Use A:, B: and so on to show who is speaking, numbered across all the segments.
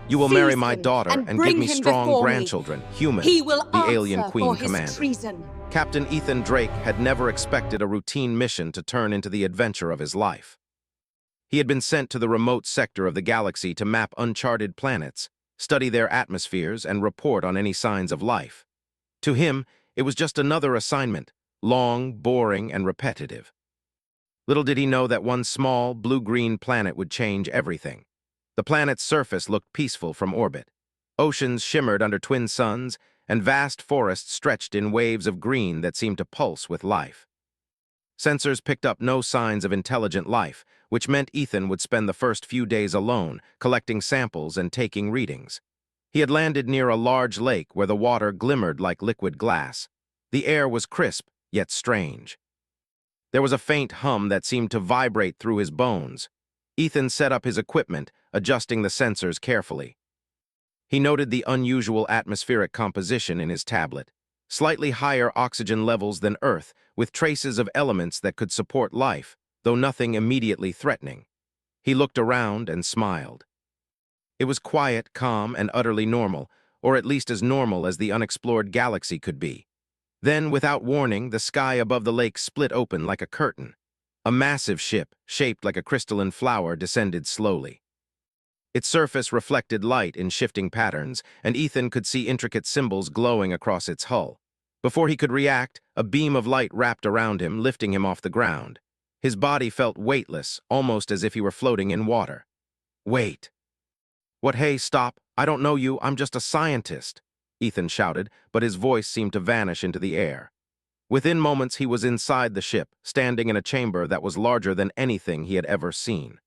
A: You will marry
B: Seize
A: my
B: him
A: daughter and give
B: bring
A: me
B: him
A: strong
B: before me.
A: grandchildren, human,
B: He will
A: the alien
B: answer
A: queen
B: for his
A: commanded.
B: treason.
A: Captain Ethan Drake had never expected a routine mission to turn into the adventure of his life. He had been sent to the remote sector of the galaxy to map uncharted planets, study their atmospheres, and report on any signs of life. To him, it was just another assignment, long, boring, and repetitive. Little did he know that one small, blue-green planet would change everything. The planet's surface looked peaceful from orbit. Oceans shimmered under twin suns, and vast forests stretched in waves of green that seemed to pulse with life. Sensors picked up no signs of intelligent life, which meant Ethan would spend the first few days alone, collecting samples and taking readings. He had landed near a large lake where the water glimmered like liquid glass. The air was crisp, yet strange. There was a faint hum that seemed to vibrate through his bones. Ethan set up his equipment, adjusting the sensors carefully. He noted the unusual atmospheric composition in his tablet. Slightly higher oxygen levels than Earth, with traces of elements that could support life, though nothing immediately threatening. He looked around and smiled. It was quiet, calm, and utterly normal, or at least as normal as the unexplored galaxy could be. Then, without warning, the sky above the lake split open like a curtain. A massive ship, shaped like a crystalline flower, descended slowly. Its surface reflected light in shifting patterns, and Ethan could see intricate symbols glowing across its hull. Before he could react, a beam of light wrapped around him, lifting him off the ground. His body felt weightless, almost as if he were floating in water. Wait. What? Hey, stop. I don't know you. I'm just a scientist, Ethan shouted, but his voice seemed to vanish into the air. Within moments, he was inside the ship, standing in a chamber that was larger than anything he had ever seen.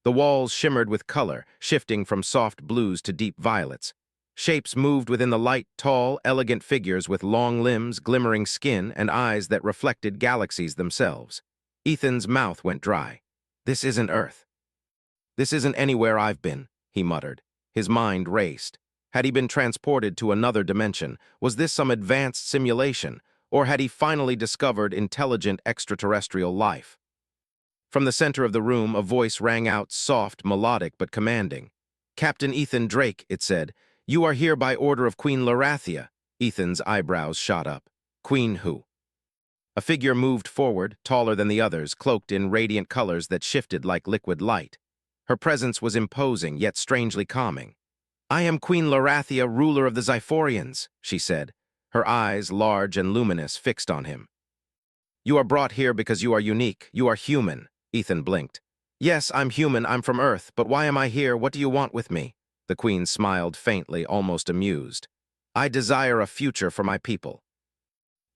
A: The walls shimmered with color, shifting from soft blues to deep violets. Shapes moved within the light, tall, elegant figures with long limbs, glimmering skin, and eyes that reflected galaxies themselves. Ethan's mouth went dry. This isn't Earth. This isn't anywhere I've been, he muttered. His mind raced. Had he been transported to another dimension? Was this some advanced simulation? Or had he finally discovered intelligent extraterrestrial life? From the center of the room, a voice rang out, soft, melodic, but commanding. Captain Ethan Drake, it said. You are here by order of Queen Larathia. Ethan's eyebrows shot up. Queen who? A figure moved forward, taller than the others, cloaked in radiant colors that shifted like liquid light. Her presence was imposing, yet strangely calming. I am Queen Larathia, ruler of the Xiphorians, she said, her eyes, large and luminous, fixed on him. You are brought here because you are unique. You are human. Ethan blinked. Yes, I'm human. I'm from Earth. But why am I here? What do you want with me? The queen smiled faintly, almost amused. I desire a future for my people.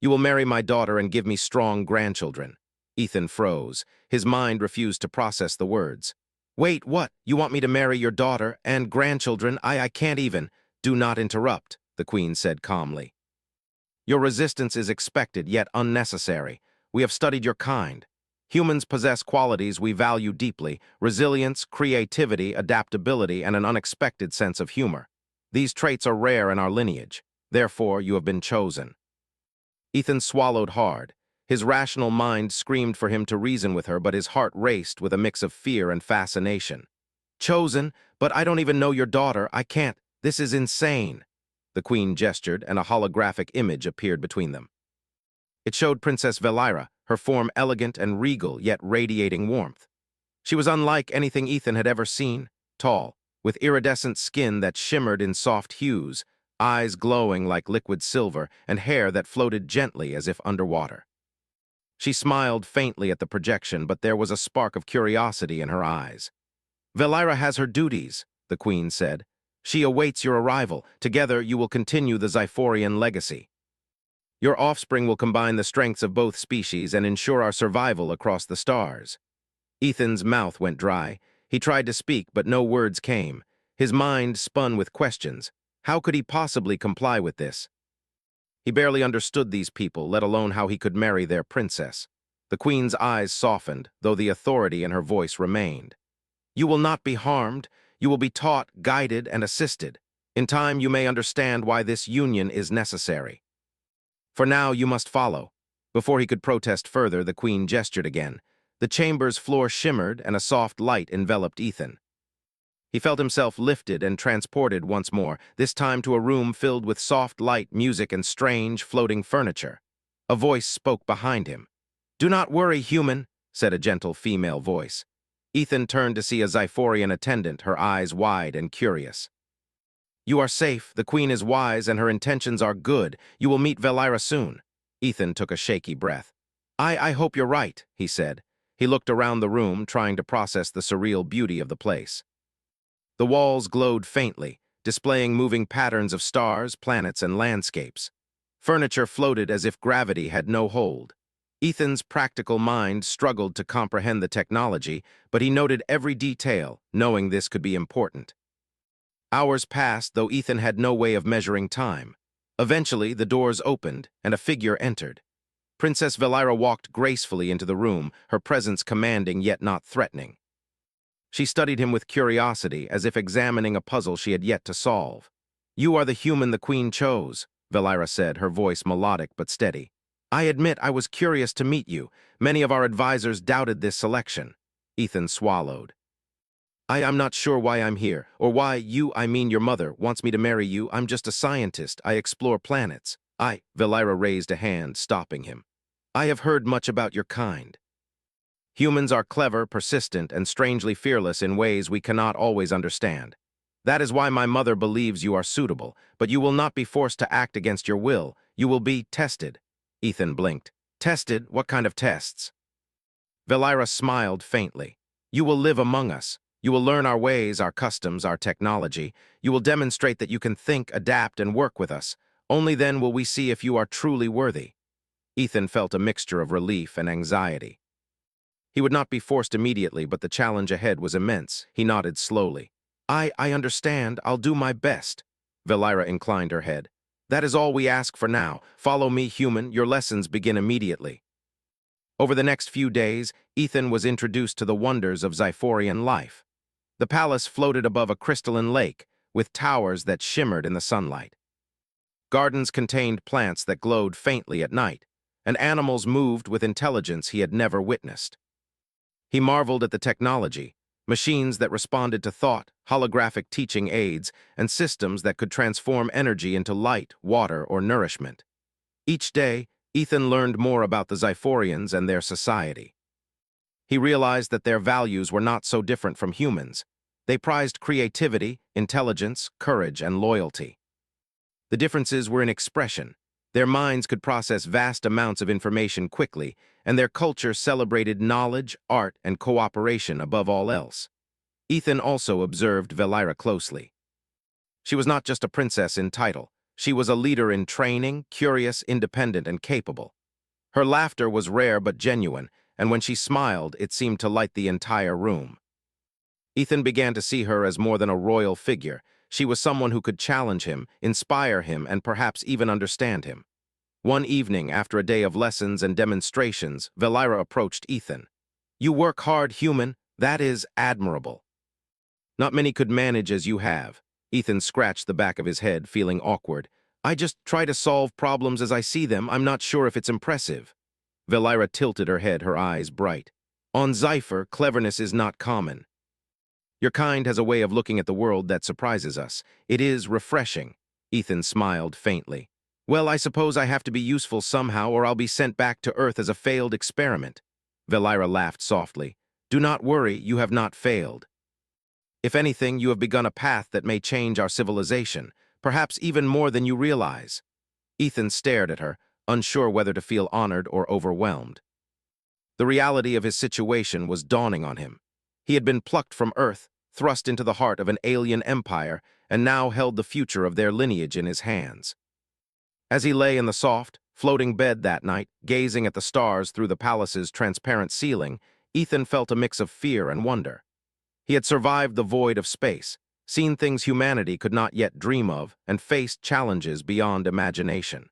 A: You will marry my daughter and give me strong grandchildren. Ethan froze. His mind refused to process the words. Wait, what? You want me to marry your daughter and grandchildren? I can't even. Do not interrupt, the queen said calmly. Your resistance is expected, yet unnecessary. We have studied your kind. Humans possess qualities we value deeply: resilience, creativity, adaptability, and an unexpected sense of humor. These traits are rare in our lineage. Therefore, you have been chosen. Ethan swallowed hard. His rational mind screamed for him to reason with her, but his heart raced with a mix of fear and fascination. Chosen? But I don't even know your daughter. I can't. This is insane. The queen gestured, and a holographic image appeared between them. It showed Princess Velira, her form elegant and regal, yet radiating warmth. She was unlike anything Ethan had ever seen, tall, with iridescent skin that shimmered in soft hues, eyes glowing like liquid silver, and hair that floated gently as if underwater. She smiled faintly at the projection, but there was a spark of curiosity in her eyes. Velira has her duties, the queen said. She awaits your arrival. Together you will continue the Xiphorian legacy. Your offspring will combine the strengths of both species and ensure our survival across the stars. Ethan's mouth went dry. He tried to speak, but no words came. His mind spun with questions. How could he possibly comply with this? He barely understood these people, let alone how he could marry their princess. The queen's eyes softened, though the authority in her voice remained. You will not be harmed. You will be taught, guided, and assisted. In time, you may understand why this union is necessary. For now, you must follow. Before he could protest further, the queen gestured again. The chamber's floor shimmered, and a soft light enveloped Ethan. He felt himself lifted and transported once more, this time to a room filled with soft light, music, and strange, floating furniture. A voice spoke behind him. "Do not worry, human," said a gentle female voice. Ethan turned to see a Xiphorian attendant, her eyes wide and curious. "You are safe, the queen is wise, and her intentions are good. You will meet Velira soon." Ethan took a shaky breath. I hope you're right," he said. He looked around the room, trying to process the surreal beauty of the place. The walls glowed faintly, displaying moving patterns of stars, planets, and landscapes. Furniture floated as if gravity had no hold. Ethan's practical mind struggled to comprehend the technology, but he noted every detail, knowing this could be important. Hours passed, though Ethan had no way of measuring time. Eventually, the doors opened, and a figure entered. Princess Velira walked gracefully into the room, her presence commanding yet not threatening. She studied him with curiosity, as if examining a puzzle she had yet to solve. "You are the human the queen chose," Velira said, her voice melodic but steady. "I admit I was curious to meet you. Many of our advisors doubted this selection." Ethan swallowed. I'm not sure why I'm here, or why you, I mean your mother, wants me to marry you. I'm just a scientist. I explore planets." Velira raised a hand, stopping him. "I have heard much about your kind. Humans are clever, persistent, and strangely fearless in ways we cannot always understand. That is why my mother believes you are suitable, but you will not be forced to act against your will. You will be tested." Ethan blinked. "Tested? What kind of tests?" Velira smiled faintly. "You will live among us. You will learn our ways, our customs, our technology. You will demonstrate that you can think, adapt, and work with us. Only then will we see if you are truly worthy." Ethan felt a mixture of relief and anxiety. He would not be forced immediately, but the challenge ahead was immense. He nodded slowly. I understand. I'll do my best." Velira inclined her head. "That is all we ask for now. Follow me, human. Your lessons begin immediately." Over the next few days, Ethan was introduced to the wonders of Xiphorian life. The palace floated above a crystalline lake, with towers that shimmered in the sunlight. Gardens contained plants that glowed faintly at night, and animals moved with intelligence he had never witnessed. He marveled at the technology, machines that responded to thought, holographic teaching aids, and systems that could transform energy into light, water, or nourishment. Each day, Ethan learned more about the Xiphorians and their society. He realized that their values were not so different from humans. They prized creativity, intelligence, courage, and loyalty. The differences were in expression. Their minds could process vast amounts of information quickly, and their culture celebrated knowledge, art, and cooperation above all else. Ethan also observed Velira closely. She was not just a princess in title. She was a leader in training, curious, independent, and capable. Her laughter was rare but genuine, and when she smiled, it seemed to light the entire room. Ethan began to see her as more than a royal figure. She was someone who could challenge him, inspire him, and perhaps even understand him. One evening, after a day of lessons and demonstrations, Velira approached Ethan. "You work hard, human. That is admirable. Not many could manage as you have." Ethan scratched the back of his head, feeling awkward. "I just try to solve problems as I see them. I'm not sure if it's impressive." Velira tilted her head, her eyes bright. "On Xiphor, cleverness is not common. Your kind has a way of looking at the world that surprises us. It is refreshing." Ethan smiled faintly. "Well, I suppose I have to be useful somehow, or I'll be sent back to Earth as a failed experiment." Velira laughed softly. "Do not worry, you have not failed. If anything, you have begun a path that may change our civilization, perhaps even more than you realize." Ethan stared at her, unsure whether to feel honored or overwhelmed. The reality of his situation was dawning on him. He had been plucked from Earth, thrust into the heart of an alien empire, and now held the future of their lineage in his hands. As he lay in the soft, floating bed that night, gazing at the stars through the palace's transparent ceiling, Ethan felt a mix of fear and wonder. He had survived the void of space, seen things humanity could not yet dream of, and faced challenges beyond imagination.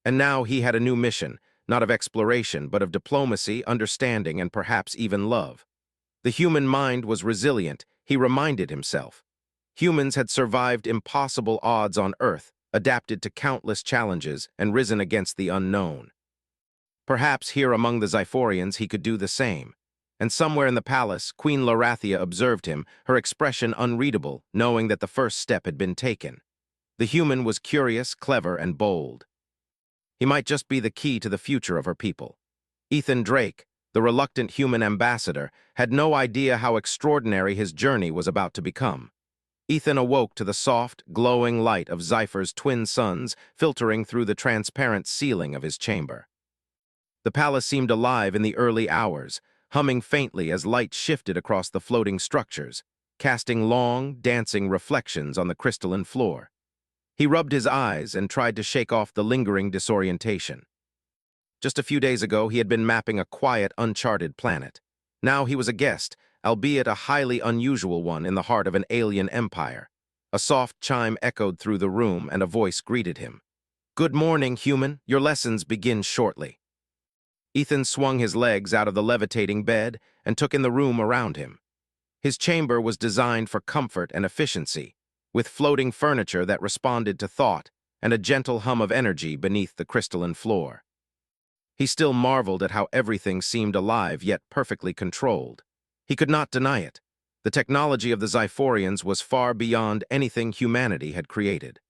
A: And now he had a new mission, not of exploration, but of diplomacy, understanding, and perhaps even love. The human mind was resilient, he reminded himself. Humans had survived impossible odds on Earth, adapted to countless challenges, and risen against the unknown. Perhaps here among the Xiphorians he could do the same. and somewhere in the palace, Queen Larathia observed him, her expression unreadable, knowing that the first step had been taken. The human was curious, clever, and bold. He might just be the key to the future of her people. Ethan Drake, the reluctant human ambassador, had no idea how extraordinary his journey was about to become. Ethan awoke to the soft, glowing light of Zypher's twin suns filtering through the transparent ceiling of his chamber. The palace seemed alive in the early hours, humming faintly as light shifted across the floating structures, casting long, dancing reflections on the crystalline floor. He rubbed his eyes and tried to shake off the lingering disorientation. Just a few days ago, he had been mapping a quiet, uncharted planet. Now he was a guest, albeit a highly unusual one in the heart of an alien empire. A soft chime echoed through the room and a voice greeted him. "Good morning, human. Your lessons begin shortly." Ethan swung his legs out of the levitating bed and took in the room around him. His chamber was designed for comfort and efficiency, with floating furniture that responded to thought and a gentle hum of energy beneath the crystalline floor. He still marveled at how everything seemed alive yet perfectly controlled. He could not deny it. The technology of the Zyphorians was far beyond anything humanity had created.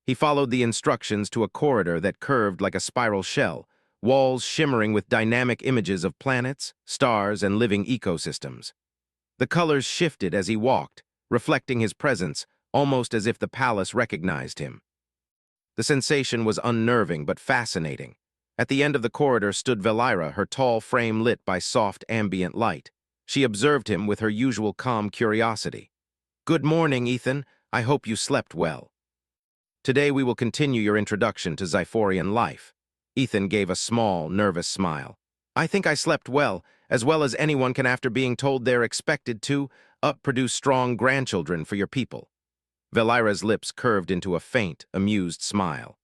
A: He followed the instructions to a corridor that curved like a spiral shell, walls shimmering with dynamic images of planets, stars, and living ecosystems. The colors shifted as he walked, reflecting his presence, almost as if the palace recognized him. The sensation was unnerving but fascinating. At the end of the corridor stood Velira, her tall frame lit by soft ambient light. She observed him with her usual calm curiosity. "Good morning, Ethan. I hope you slept well. Today we will continue your introduction to Zyphorian life." Ethan gave a small, nervous smile. "I think I slept well as anyone can after being told they're expected to produce strong grandchildren for your people." Velira's lips curved into a faint, amused smile.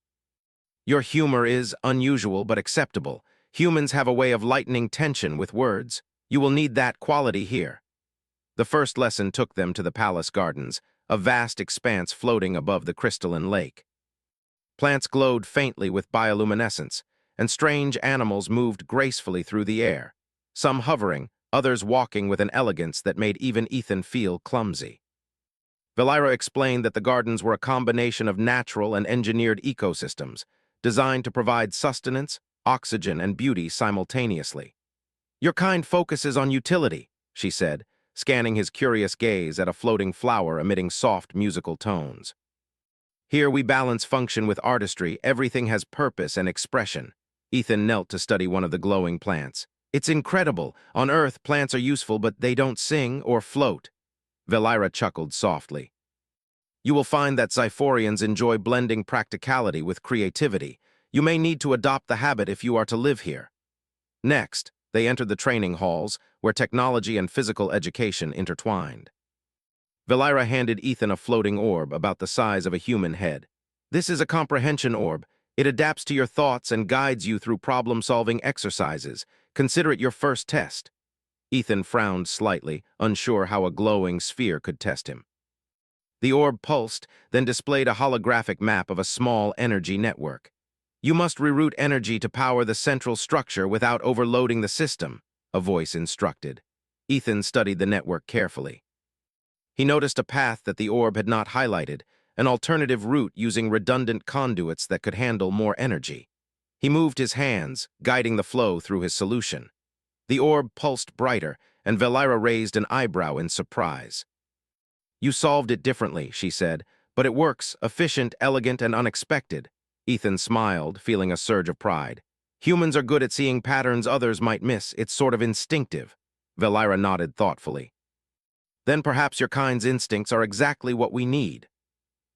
A: "Your humor is unusual but acceptable. Humans have a way of lightening tension with words. You will need that quality here." The first lesson took them to the palace gardens, a vast expanse floating above the crystalline lake. Plants glowed faintly with bioluminescence, and strange animals moved gracefully through the air, some hovering, others walking with an elegance that made even Ethan feel clumsy. Velira explained that the gardens were a combination of natural and engineered ecosystems, designed to provide sustenance, oxygen, and beauty simultaneously. "Your kind focuses on utility," she said, scanning his curious gaze at a floating flower emitting soft musical tones. "Here we balance function with artistry. Everything has purpose and expression." Ethan knelt to study one of the glowing plants. "It's incredible. On Earth, plants are useful, but they don't sing or float." Velira chuckled softly. "You will find that Zyphorians enjoy blending practicality with creativity. You may need to adopt the habit if you are to live here." Next, they entered the training halls, where technology and physical education intertwined. Velira handed Ethan a floating orb about the size of a human head. "This is a comprehension orb. It adapts to your thoughts and guides you through problem-solving exercises. Consider it your first test." Ethan frowned slightly, unsure how a glowing sphere could test him. The orb pulsed, then displayed a holographic map of a small energy network. "You must reroute energy to power the central structure without overloading the system," a voice instructed. Ethan studied the network carefully. He noticed a path that the orb had not highlighted, an alternative route using redundant conduits that could handle more energy. He moved his hands, guiding the flow through his solution. The orb pulsed brighter, and Velira raised an eyebrow in surprise. "You solved it differently," she said, "but it works, efficient, elegant, and unexpected." Ethan smiled, feeling a surge of pride. "Humans are good at seeing patterns others might miss. It's sort of instinctive." Velira nodded thoughtfully. "Then perhaps your kind's instincts are exactly what we need."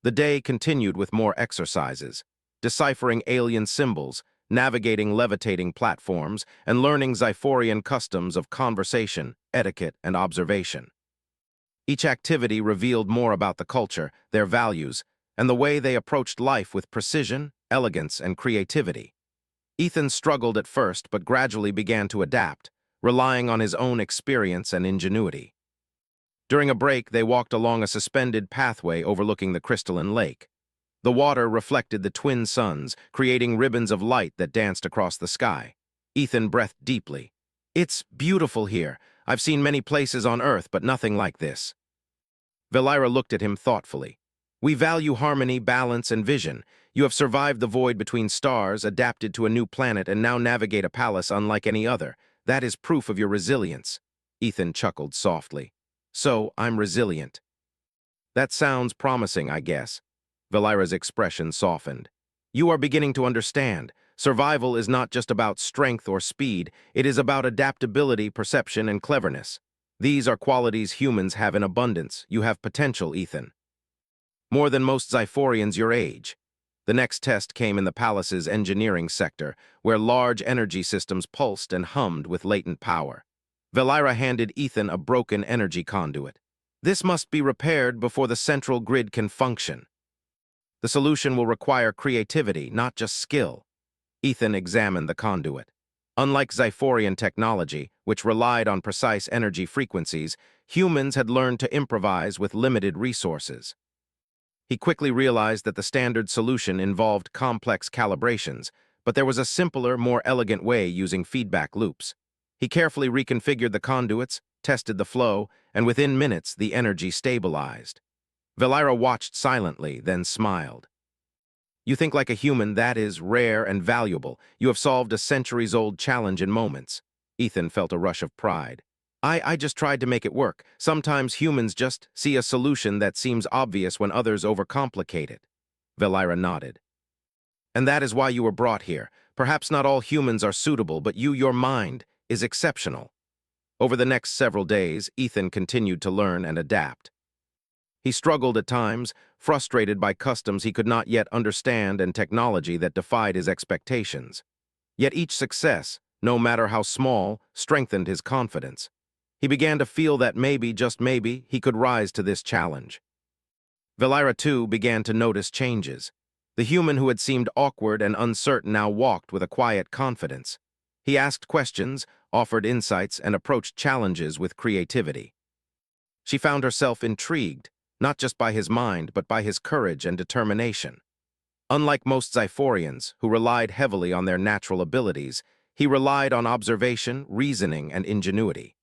A: The day continued with more exercises, deciphering alien symbols, navigating levitating platforms, and learning Zyphorian customs of conversation, etiquette, and observation. Each activity revealed more about the culture, their values, and the way they approached life with precision, elegance, and creativity. Ethan struggled at first but gradually began to adapt, relying on his own experience and ingenuity. During a break, they walked along a suspended pathway overlooking the crystalline lake. The water reflected the twin suns, creating ribbons of light that danced across the sky. Ethan breathed deeply. It's beautiful here. I've seen many places on Earth, but nothing like this. Valira looked at him thoughtfully. We value harmony, balance, and vision. You have survived the void between stars, adapted to a new planet, and now navigate a palace unlike any other. That is proof of your resilience. Ethan chuckled softly. So, I'm resilient. That sounds promising, I guess. Valira's expression softened. You are beginning to understand. Survival is not just about strength or speed, it is about adaptability, perception, and cleverness. These are qualities humans have in abundance. You have potential, Ethan. More than most Xiphorians your age. The next test came in the palace's engineering sector, where large energy systems pulsed and hummed with latent power. Valira handed Ethan a broken energy conduit. This must be repaired before the central grid can function. The solution will require creativity, not just skill. Ethan examined the conduit. Unlike Xiphorian technology, which relied on precise energy frequencies, humans had learned to improvise with limited resources. He quickly realized that the standard solution involved complex calibrations, but there was a simpler, more elegant way using feedback loops. He carefully reconfigured the conduits, tested the flow, and within minutes the energy stabilized. Valira watched silently, then smiled. You think like a human, that is rare and valuable. You have solved a centuries-old challenge in moments. Ethan felt a rush of pride. I just tried to make it work. Sometimes humans just see a solution that seems obvious when others overcomplicate it. Valira nodded. And that is why you were brought here. Perhaps not all humans are suitable, but your mind, is exceptional. Over the next several days, Ethan continued to learn and adapt. He struggled at times, frustrated by customs he could not yet understand and technology that defied his expectations. Yet each success, no matter how small, strengthened his confidence. He began to feel that maybe, just maybe, he could rise to this challenge. Valira, too, began to notice changes. The human who had seemed awkward and uncertain now walked with a quiet confidence. He asked questions, offered insights, and approached challenges with creativity. She found herself intrigued, not just by his mind, but by his courage and determination. Unlike most Xiphorians, who relied heavily on their natural abilities, he relied on observation, reasoning, and ingenuity.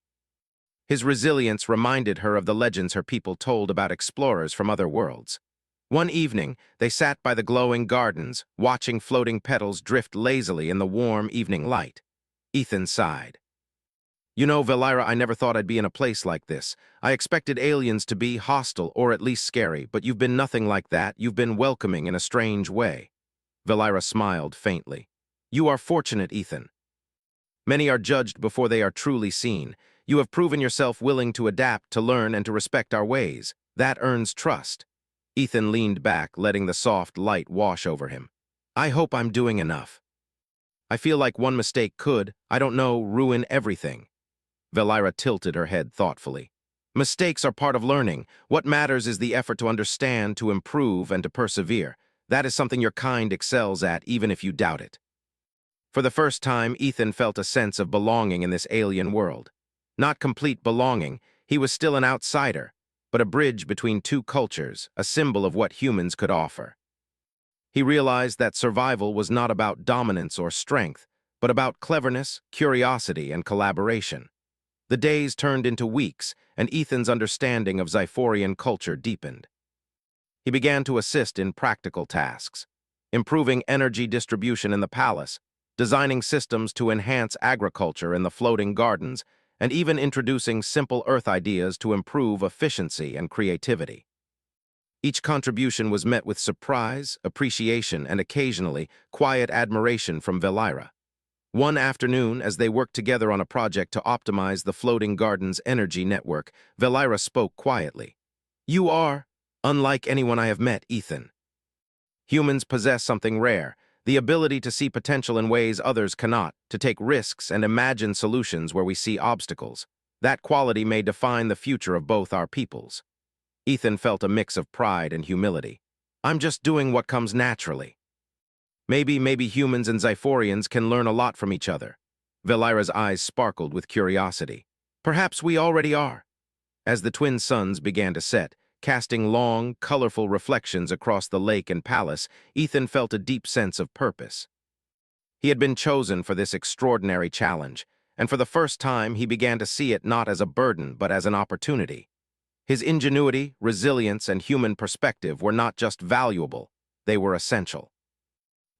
A: His resilience reminded her of the legends her people told about explorers from other worlds. One evening, they sat by the glowing gardens, watching floating petals drift lazily in the warm evening light. Ethan sighed. You know, Valira, I never thought I'd be in a place like this. I expected aliens to be hostile or at least scary, but you've been nothing like that. You've been welcoming in a strange way. Valira smiled faintly. You are fortunate, Ethan. Many are judged before they are truly seen. You have proven yourself willing to adapt, to learn, and to respect our ways. That earns trust. Ethan leaned back, letting the soft light wash over him. I hope I'm doing enough. I feel like one mistake could, I don't know, ruin everything. Valira tilted her head thoughtfully. Mistakes are part of learning. What matters is the effort to understand, to improve, and to persevere. That is something your kind excels at, even if you doubt it. For the first time, Ethan felt a sense of belonging in this alien world. Not complete belonging, he was still an outsider, but a bridge between two cultures, a symbol of what humans could offer. He realized that survival was not about dominance or strength, but about cleverness, curiosity, and collaboration. The days turned into weeks, and Ethan's understanding of Xiphorian culture deepened. He began to assist in practical tasks, improving energy distribution in the palace, designing systems to enhance agriculture in the floating gardens, and even introducing simple Earth ideas to improve efficiency and creativity. Each contribution was met with surprise, appreciation, and occasionally quiet admiration from Valira. One afternoon, as they worked together on a project to optimize the floating garden's energy network, Valira spoke quietly. You are unlike anyone I have met, Ethan. Humans possess something rare, the ability to see potential in ways others cannot, to take risks and imagine solutions where we see obstacles. That quality may define the future of both our peoples. Ethan felt a mix of pride and humility. I'm just doing what comes naturally. Maybe humans and Xiphorians can learn a lot from each other. Valira's eyes sparkled with curiosity. Perhaps we already are. As the twin suns began to set, casting long, colorful reflections across the lake and palace, Ethan felt a deep sense of purpose. He had been chosen for this extraordinary challenge, and for the first time he began to see it not as a burden but as an opportunity. His ingenuity, resilience, and human perspective were not just valuable, they were essential.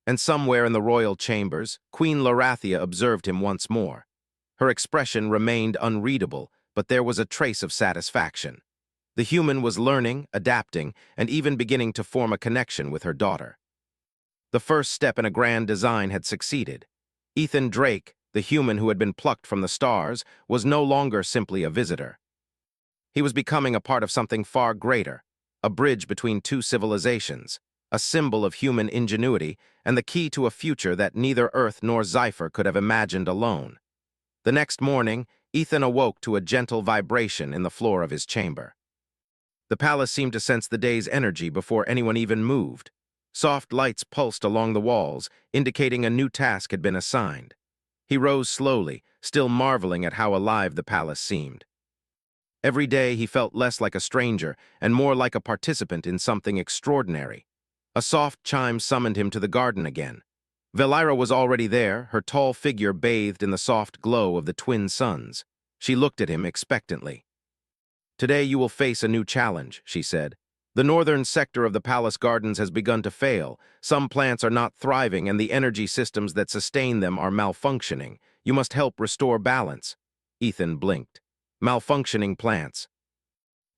A: And somewhere in the royal chambers, Queen Larathia observed him once more. Her expression remained unreadable, but there was a trace of satisfaction. The human was learning, adapting, and even beginning to form a connection with her daughter. The first step in a grand design had succeeded. Ethan Drake, the human who had been plucked from the stars, was no longer simply a visitor. He was becoming a part of something far greater, a bridge between two civilizations, a symbol of human ingenuity, and the key to a future that neither Earth nor Scifi could have imagined alone. The next morning, Ethan awoke to a gentle vibration in the floor of his chamber. The palace seemed to sense the day's energy before anyone even moved. Soft lights pulsed along the walls, indicating a new task had been assigned. He rose slowly, still marveling at how alive the palace seemed. Every day he felt less like a stranger and more like a participant in something extraordinary. A soft chime summoned him to the garden again. Velira was already there, her tall figure bathed in the soft glow of the twin suns. She looked at him expectantly. "Today you will face a new challenge," she said. "The northern sector of the palace gardens has begun to fail. Some plants are not thriving and the energy systems that sustain them are malfunctioning. You must help restore balance." Ethan blinked. Malfunctioning plants.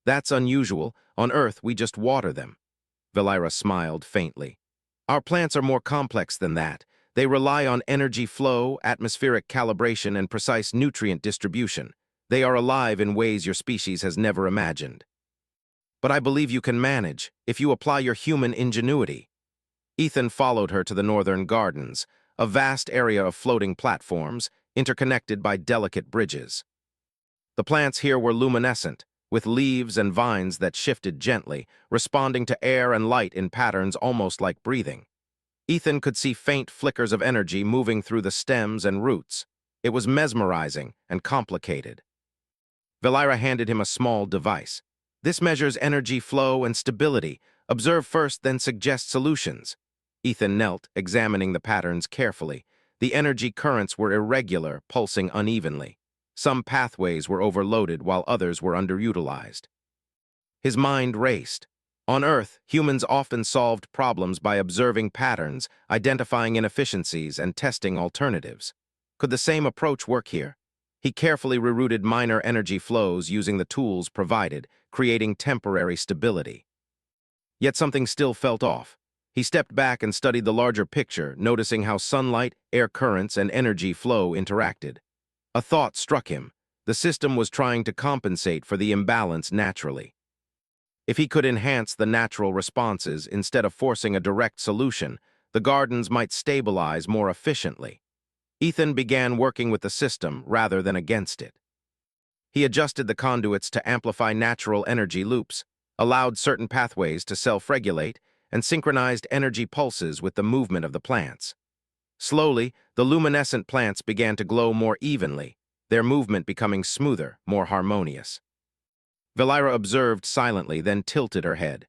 A: "That's unusual. On Earth, we just water them." Velira smiled faintly. "Our plants are more complex than that. They rely on energy flow, atmospheric calibration, and precise nutrient distribution. They are alive in ways your species has never imagined. But I believe you can manage, if you apply your human ingenuity." Ethan followed her to the northern gardens, a vast area of floating platforms, interconnected by delicate bridges. The plants here were luminescent, with leaves and vines that shifted gently, responding to air and light in patterns almost like breathing. Ethan could see faint flickers of energy moving through the stems and roots. It was mesmerizing and complicated. Velira handed him a small device. "This measures energy flow and stability. Observe first, then suggest solutions." Ethan knelt, examining the patterns carefully. The energy currents were irregular, pulsing unevenly. Some pathways were overloaded while others were underutilized. His mind raced. On Earth, humans often solved problems by observing patterns, identifying inefficiencies, and testing alternatives. Could the same approach work here? He carefully rerouted minor energy flows using the tools provided, creating temporary stability. Yet something still felt off. He stepped back and studied the larger picture, noticing how sunlight, air currents, and energy flow interacted. A thought struck him. The system was trying to compensate for the imbalance naturally. If he could enhance the natural responses instead of forcing a direct solution, the gardens might stabilize more efficiently. Ethan began working with the system rather than against it. He adjusted the conduits to amplify natural energy loops, allowed certain pathways to self-regulate, and synchronized energy pulses with the movement of the plants. Slowly, the luminescent plants began to glow more evenly, their movement becoming smoother, more harmonious. Velira observed silently, then tilted her head.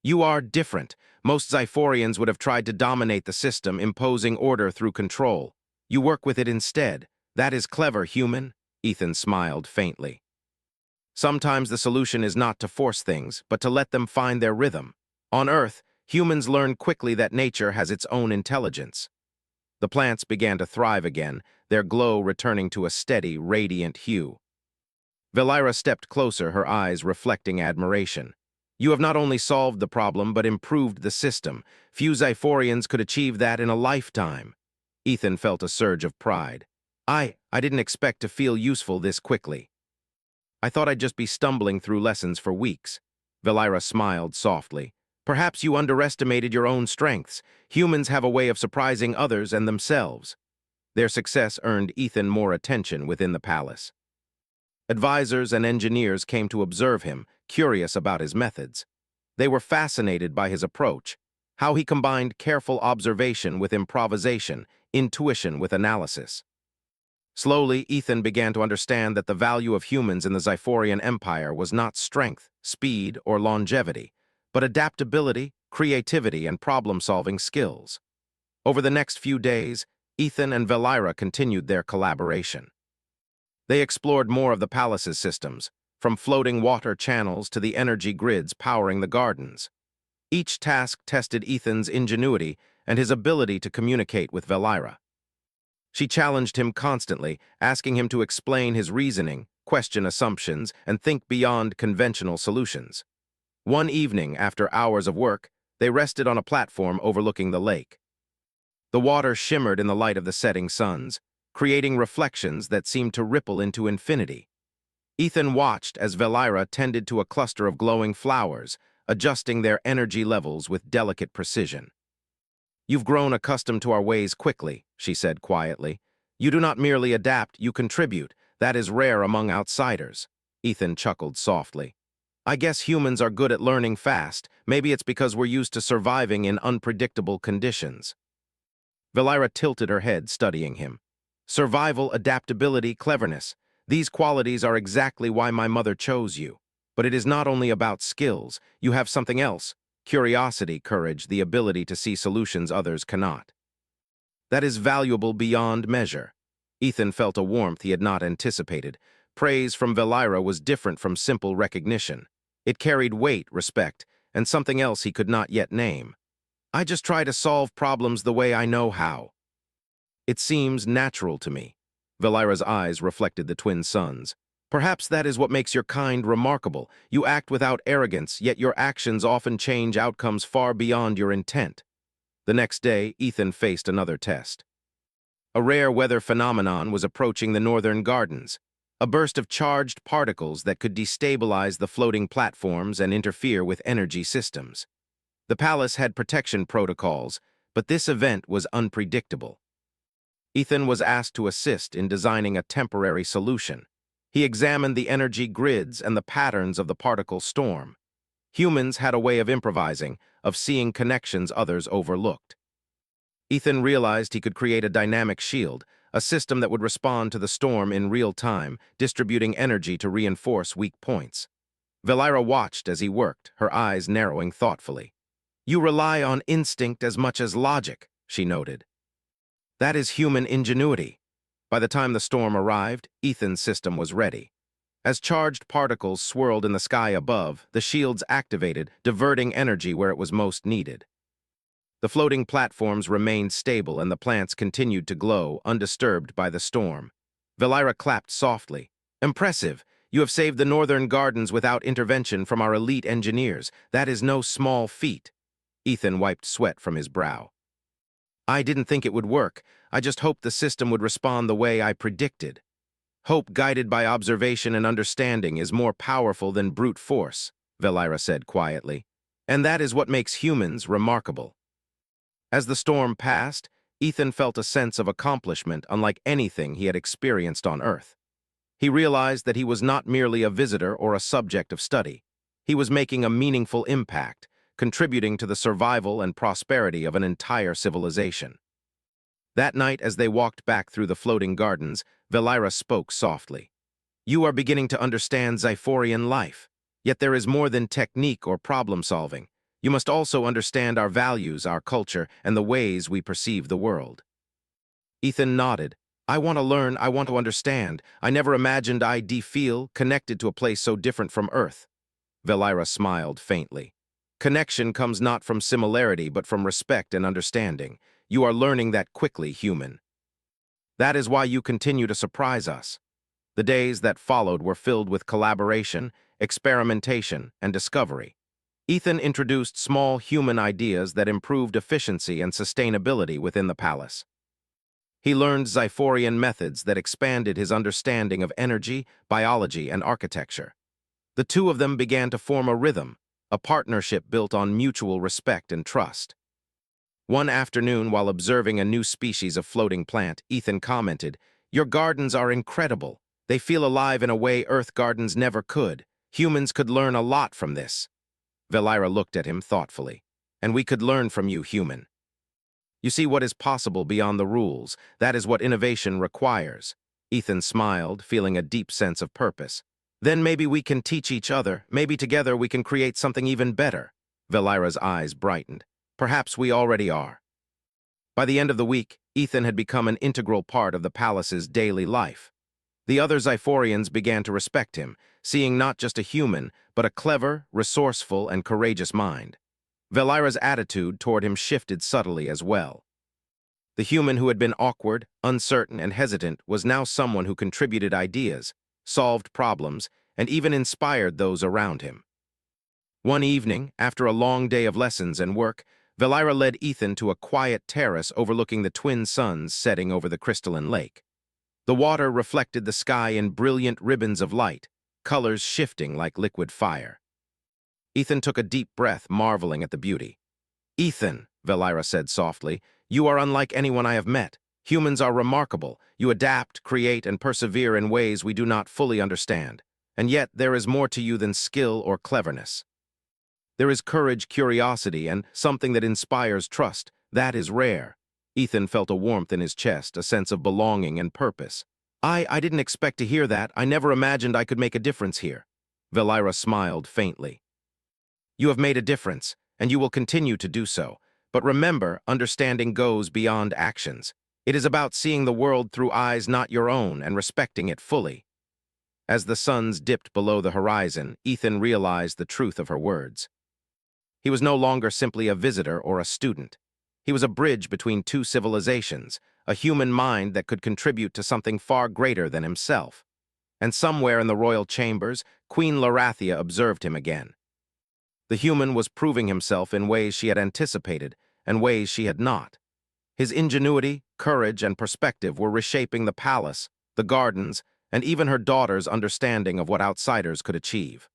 A: "You are different. Most Xiphorians would have tried to dominate the system, imposing order through control. You work with it instead. That is clever, human." Ethan smiled faintly. "Sometimes the solution is not to force things, but to let them find their rhythm. On Earth, humans learn quickly that nature has its own intelligence." The plants began to thrive again, their glow returning to a steady, radiant hue. Velira stepped closer, her eyes reflecting admiration. "You have not only solved the problem, but improved the system. Few Xiphorians could achieve that in a lifetime." Ethan felt a surge of pride. I didn't expect to feel useful this quickly. I thought I'd just be stumbling through lessons for weeks." Velira smiled softly. "Perhaps you underestimated your own strengths. Humans have a way of surprising others and themselves." Their success earned Ethan more attention within the palace. Advisors and engineers came to observe him, curious about his methods. They were fascinated by his approach, how he combined careful observation with improvisation, intuition with analysis. Slowly, Ethan began to understand that the value of humans in the Xiphorian Empire was not strength, speed, or longevity, but adaptability, creativity, and problem-solving skills. Over the next few days, Ethan and Velira continued their collaboration. They explored more of the palace's systems, from floating water channels to the energy grids powering the gardens. Each task tested Ethan's ingenuity and his ability to communicate with Velira. She challenged him constantly, asking him to explain his reasoning, question assumptions, and think beyond conventional solutions. One evening, after hours of work, they rested on a platform overlooking the lake. The water shimmered in the light of the setting suns, creating reflections that seemed to ripple into infinity. Ethan watched as Velira tended to a cluster of glowing flowers, adjusting their energy levels with delicate precision. "You've grown accustomed to our ways quickly," she said quietly. "You do not merely adapt, you contribute. That is rare among outsiders." Ethan chuckled softly. "I guess humans are good at learning fast. Maybe it's because we're used to surviving in unpredictable conditions." Velira tilted her head, studying him. "Survival, adaptability, cleverness. These qualities are exactly why my mother chose you. But it is not only about skills. You have something else. Curiosity, courage, the ability to see solutions others cannot. That is valuable beyond measure." Ethan felt a warmth he had not anticipated. Praise from Velira was different from simple recognition. It carried weight, respect, and something else he could not yet name. "I just try to solve problems the way I know how. It seems natural to me." Velira's eyes reflected the twin suns. "Perhaps that is what makes your kind remarkable. You act without arrogance, yet your actions often change outcomes far beyond your intent." The next day, Ethan faced another test. A rare weather phenomenon was approaching the northern gardens, a burst of charged particles that could destabilize the floating platforms and interfere with energy systems. The palace had protection protocols, but this event was unpredictable. Ethan was asked to assist in designing a temporary solution. He examined the energy grids and the patterns of the particle storm. Humans had a way of improvising, of seeing connections others overlooked. Ethan realized he could create a dynamic shield, a system that would respond to the storm in real time, distributing energy to reinforce weak points. Velira watched as he worked, her eyes narrowing thoughtfully. "You rely on instinct as much as logic," she noted. "That is human ingenuity." By the time the storm arrived, Ethan's system was ready. As charged particles swirled in the sky above, the shields activated, diverting energy where it was most needed. The floating platforms remained stable and the plants continued to glow, undisturbed by the storm. Velira clapped softly. "Impressive! You have saved the northern gardens without intervention from our elite engineers. That is no small feat." Ethan wiped sweat from his brow. "I didn't think it would work. I just hoped the system would respond the way I predicted." "Hope guided by observation and understanding is more powerful than brute force," Velira said quietly. "And that is what makes humans remarkable." As the storm passed, Ethan felt a sense of accomplishment unlike anything he had experienced on Earth. He realized that he was not merely a visitor or a subject of study. He was making a meaningful impact, contributing to the survival and prosperity of an entire civilization. That night, as they walked back through the floating gardens, Velira spoke softly. "You are beginning to understand Xiphorian life. Yet there is more than technique or problem-solving. You must also understand our values, our culture, and the ways we perceive the world." Ethan nodded. "I want to learn, I want to understand. I never imagined I'd feel connected to a place so different from Earth." Velira smiled faintly. "Connection comes not from similarity, but from respect and understanding. You are learning that quickly, human. That is why you continue to surprise us." The days that followed were filled with collaboration, experimentation, and discovery. Ethan introduced small human ideas that improved efficiency and sustainability within the palace. He learned Xiphorian methods that expanded his understanding of energy, biology, and architecture. The two of them began to form a rhythm, a partnership built on mutual respect and trust. One afternoon, while observing a new species of floating plant, Ethan commented, "Your gardens are incredible. They feel alive in a way Earth gardens never could. Humans could learn a lot from this." Velira looked at him thoughtfully. "And we could learn from you, human. You see what is possible beyond the rules. That is what innovation requires." Ethan smiled, feeling a deep sense of purpose. "Then maybe we can teach each other. Maybe together we can create something even better." Velira's eyes brightened. "Perhaps we already are." By the end of the week, Ethan had become an integral part of the palace's daily life. The other Xiphorians began to respect him, seeing not just a human, but a clever, resourceful, and courageous mind. Velira's attitude toward him shifted subtly as well. The human who had been awkward, uncertain, and hesitant was now someone who contributed ideas, solved problems, and even inspired those around him. One evening, after a long day of lessons and work, Velira led Ethan to a quiet terrace overlooking the twin suns setting over the crystalline lake. The water reflected the sky in brilliant ribbons of light, colors shifting like liquid fire. Ethan took a deep breath, marveling at the beauty. "Ethan," Velira said softly, "you are unlike anyone I have met. Humans are remarkable. You adapt, create, and persevere in ways we do not fully understand. And yet there is more to you than skill or cleverness. There is courage, curiosity, and something that inspires trust. That is rare." Ethan felt a warmth in his chest, a sense of belonging and purpose. I didn't expect to hear that. I never imagined I could make a difference here." Velira smiled faintly. "You have made a difference, and you will continue to do so. But remember, understanding goes beyond actions. It is about seeing the world through eyes not your own and respecting it fully." As the suns dipped below the horizon, Ethan realized the truth of her words. He was no longer simply a visitor or a student. He was a bridge between two civilizations, a human mind that could contribute to something far greater than himself. And somewhere in the royal chambers, Queen Larathia observed him again. The human was proving himself in ways she had anticipated and ways she had not. His ingenuity, courage, and perspective were reshaping the palace, the gardens, and even her daughter's understanding of what outsiders could achieve.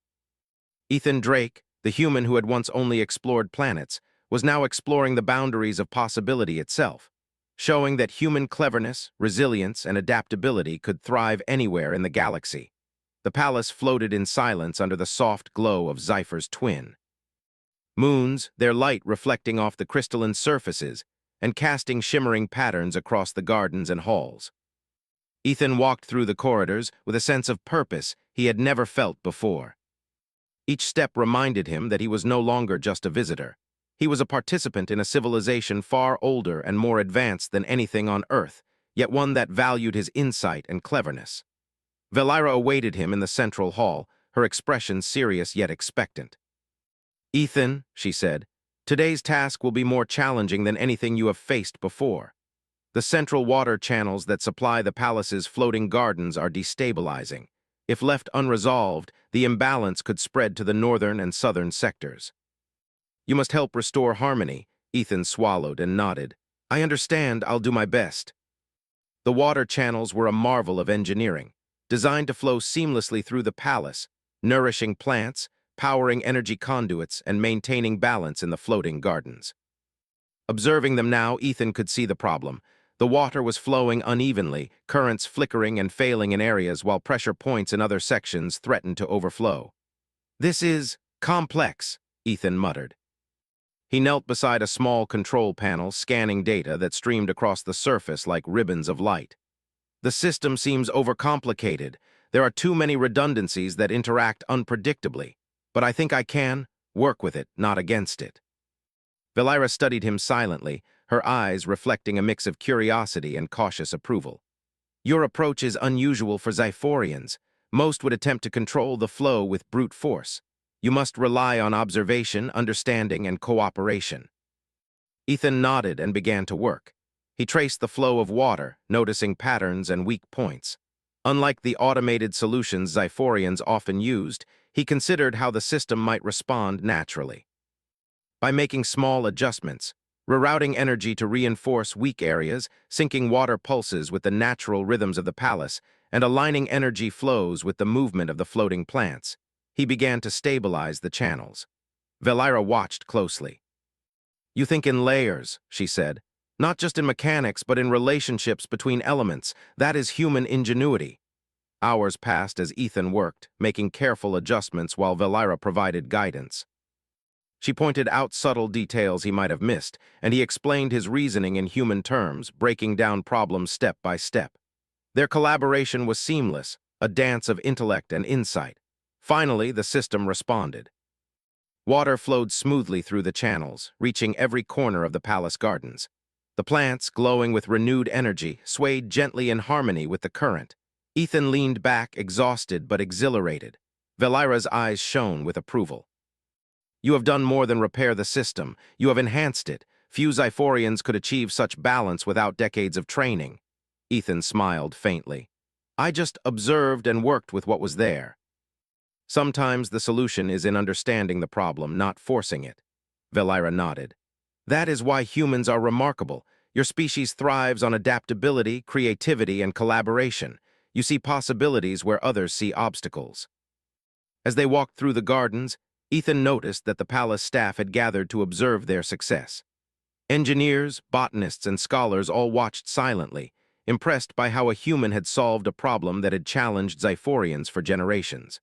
A: Ethan Drake, the human who had once only explored planets, was now exploring the boundaries of possibility itself, showing that human cleverness, resilience, and adaptability could thrive anywhere in the galaxy. The palace floated in silence under the soft glow of Xipher's twin. Moons, their light reflecting off the crystalline surfaces and casting shimmering patterns across the gardens and halls. Ethan walked through the corridors with a sense of purpose he had never felt before. Each step reminded him that he was no longer just a visitor. He was a participant in a civilization far older and more advanced than anything on Earth, yet one that valued his insight and cleverness. Velira awaited him in the central hall, her expression serious yet expectant. "Ethan," she said, "today's task will be more challenging than anything you have faced before. The central water channels that supply the palace's floating gardens are destabilizing. If left unresolved, the imbalance could spread to the northern and southern sectors. You must help restore harmony." Ethan swallowed and nodded. "I understand. I'll do my best." The water channels were a marvel of engineering, designed to flow seamlessly through the palace, nourishing plants, powering energy conduits, and maintaining balance in the floating gardens. Observing them now, Ethan could see the problem. The water was flowing unevenly, currents flickering and failing in areas while pressure points in other sections threatened to overflow. "This is complex," Ethan muttered. He knelt beside a small control panel, scanning data that streamed across the surface like ribbons of light. "The system seems overcomplicated. There are too many redundancies that interact unpredictably. But I think I can work with it, not against it." Velira studied him silently, her eyes reflecting a mix of curiosity and cautious approval. "Your approach is unusual for Xiphorians. Most would attempt to control the flow with brute force. You must rely on observation, understanding, and cooperation." Ethan nodded and began to work. He traced the flow of water, noticing patterns and weak points. Unlike the automated solutions Xiphorians often used, he considered how the system might respond naturally. By making small adjustments, rerouting energy to reinforce weak areas, syncing water pulses with the natural rhythms of the palace, and aligning energy flows with the movement of the floating plants, he began to stabilize the channels. Velira watched closely. "You think in layers," she said. "Not just in mechanics, but in relationships between elements. That is human ingenuity." Hours passed as Ethan worked, making careful adjustments while Velira provided guidance. She pointed out subtle details he might have missed, and he explained his reasoning in human terms, breaking down problems step by step. Their collaboration was seamless, a dance of intellect and insight. Finally, the system responded. Water flowed smoothly through the channels, reaching every corner of the palace gardens. The plants, glowing with renewed energy, swayed gently in harmony with the current. Ethan leaned back, exhausted but exhilarated. Velira's eyes shone with approval. You have done more than repair the system. You have enhanced it. Few Xiphorians could achieve such balance without decades of training. Ethan smiled faintly. I just observed and worked with what was there. Sometimes the solution is in understanding the problem, not forcing it. Velira nodded. That is why humans are remarkable. Your species thrives on adaptability, creativity, and collaboration. You see possibilities where others see obstacles. As they walked through the gardens, Ethan noticed that the palace staff had gathered to observe their success. Engineers, botanists, and scholars all watched silently, impressed by how a human had solved a problem that had challenged Xiphorians for generations.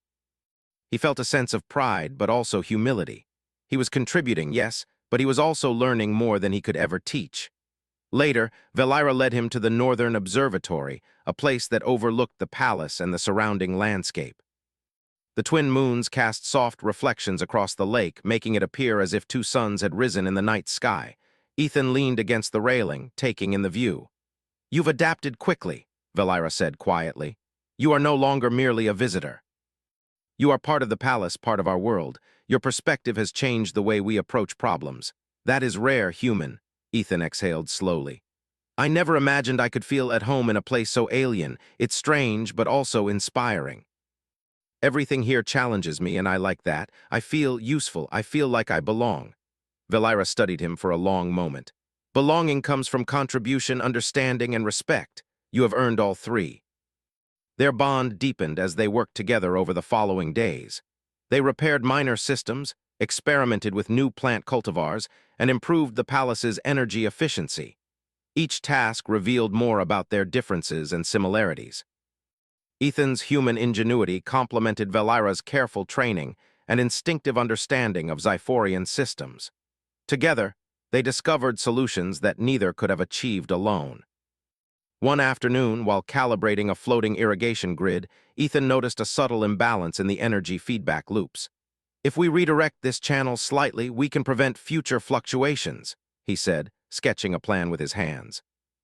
A: He felt a sense of pride, but also humility. He was contributing, yes, but he was also learning more than he could ever teach. Later, Velira led him to the Northern Observatory, a place that overlooked the palace and the surrounding landscape. The twin moons cast soft reflections across the lake, making it appear as if two suns had risen in the night sky. Ethan leaned against the railing, taking in the view. You've adapted quickly, Velira said quietly. You are no longer merely a visitor. You are part of the palace, part of our world. Your perspective has changed the way we approach problems. That is rare, human, Ethan exhaled slowly. I never imagined I could feel at home in a place so alien. It's strange, but also inspiring. Everything here challenges me, and I like that. I feel useful. I feel like I belong. Velira studied him for a long moment. Belonging comes from contribution, understanding, and respect. You have earned all three. Their bond deepened as they worked together over the following days. They repaired minor systems, experimented with new plant cultivars, and improved the palace's energy efficiency. Each task revealed more about their differences and similarities. Ethan's human ingenuity complemented Velira's careful training and instinctive understanding of Xiphorian systems. Together, they discovered solutions that neither could have achieved alone. One afternoon, while calibrating a floating irrigation grid, Ethan noticed a subtle imbalance in the energy feedback loops. If we redirect this channel slightly, we can prevent future fluctuations, he said, sketching a plan with his hands.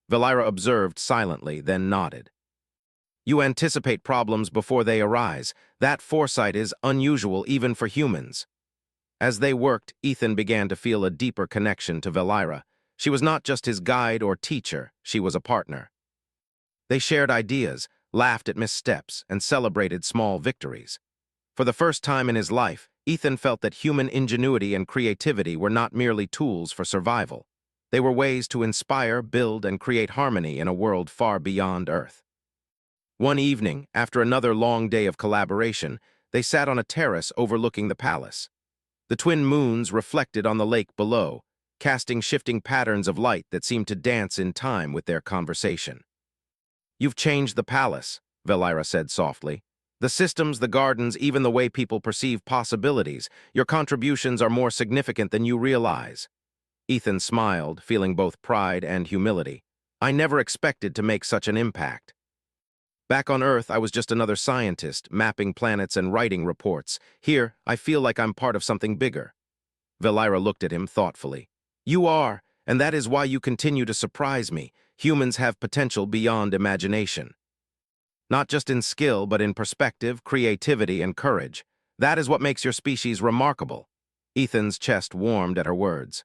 A: Velira observed silently, then nodded. You anticipate problems before they arise. That foresight is unusual even for humans. As they worked, Ethan began to feel a deeper connection to Velira. She was not just his guide or teacher, she was a partner. They shared ideas, laughed at missteps, and celebrated small victories. For the first time in his life, Ethan felt that human ingenuity and creativity were not merely tools for survival. They were ways to inspire, build, and create harmony in a world far beyond Earth. One evening, after another long day of collaboration, they sat on a terrace overlooking the palace. The twin moons reflected on the lake below, casting shifting patterns of light that seemed to dance in time with their conversation. You've changed the palace, Velira said softly. The systems, the gardens, even the way people perceive possibilities. Your contributions are more significant than you realize. Ethan smiled, feeling both pride and humility. I never expected to make such an impact. Back on Earth, I was just another scientist, mapping planets and writing reports. Here, I feel like I'm part of something bigger. Velira looked at him thoughtfully. You are, and that is why you continue to surprise me. Humans have potential beyond imagination. Not just in skill, but in perspective, creativity, and courage. That is what makes your species remarkable. Ethan's chest warmed at her words.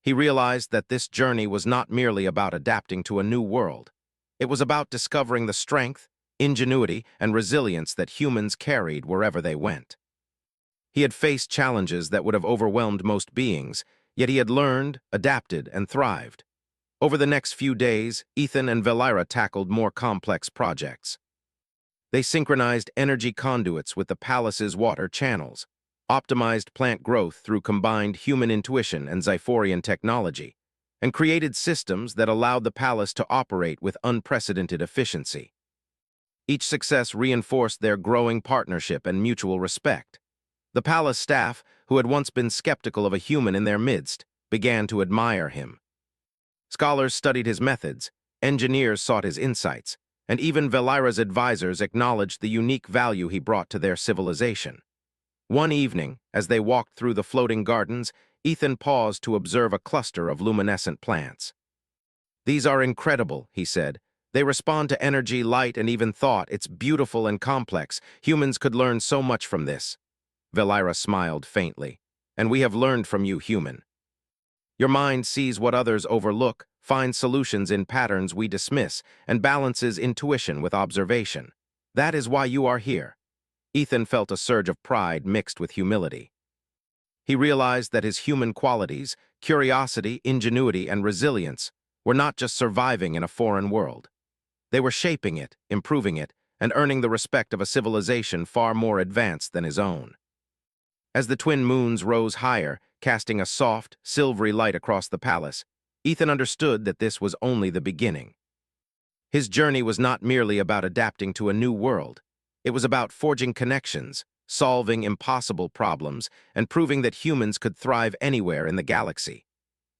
A: He realized that this journey was not merely about adapting to a new world. It was about discovering the strength, ingenuity, and resilience that humans carried wherever they went. He had faced challenges that would have overwhelmed most beings, yet he had learned, adapted, and thrived. Over the next few days, Ethan and Velira tackled more complex projects. They synchronized energy conduits with the palace's water channels, optimized plant growth through combined human intuition and Xiphorian technology, and created systems that allowed the palace to operate with unprecedented efficiency. Each success reinforced their growing partnership and mutual respect. The palace staff, who had once been skeptical of a human in their midst, began to admire him. Scholars studied his methods, engineers sought his insights, and even Velira's advisors acknowledged the unique value he brought to their civilization. One evening, as they walked through the floating gardens, Ethan paused to observe a cluster of luminescent plants. These are incredible, he said. They respond to energy, light, and even thought. It's beautiful and complex. Humans could learn so much from this. Valira smiled faintly. And we have learned from you, human. Your mind sees what others overlook, finds solutions in patterns we dismiss, and balances intuition with observation. That is why you are here. Ethan felt a surge of pride mixed with humility. He realized that his human qualities, curiosity, ingenuity, and resilience, were not just surviving in a foreign world. They were shaping it, improving it, and earning the respect of a civilization far more advanced than his own. As the twin moons rose higher, casting a soft, silvery light across the palace, Ethan understood that this was only the beginning. His journey was not merely about adapting to a new world. It was about forging connections, solving impossible problems, and proving that humans could thrive anywhere in the galaxy.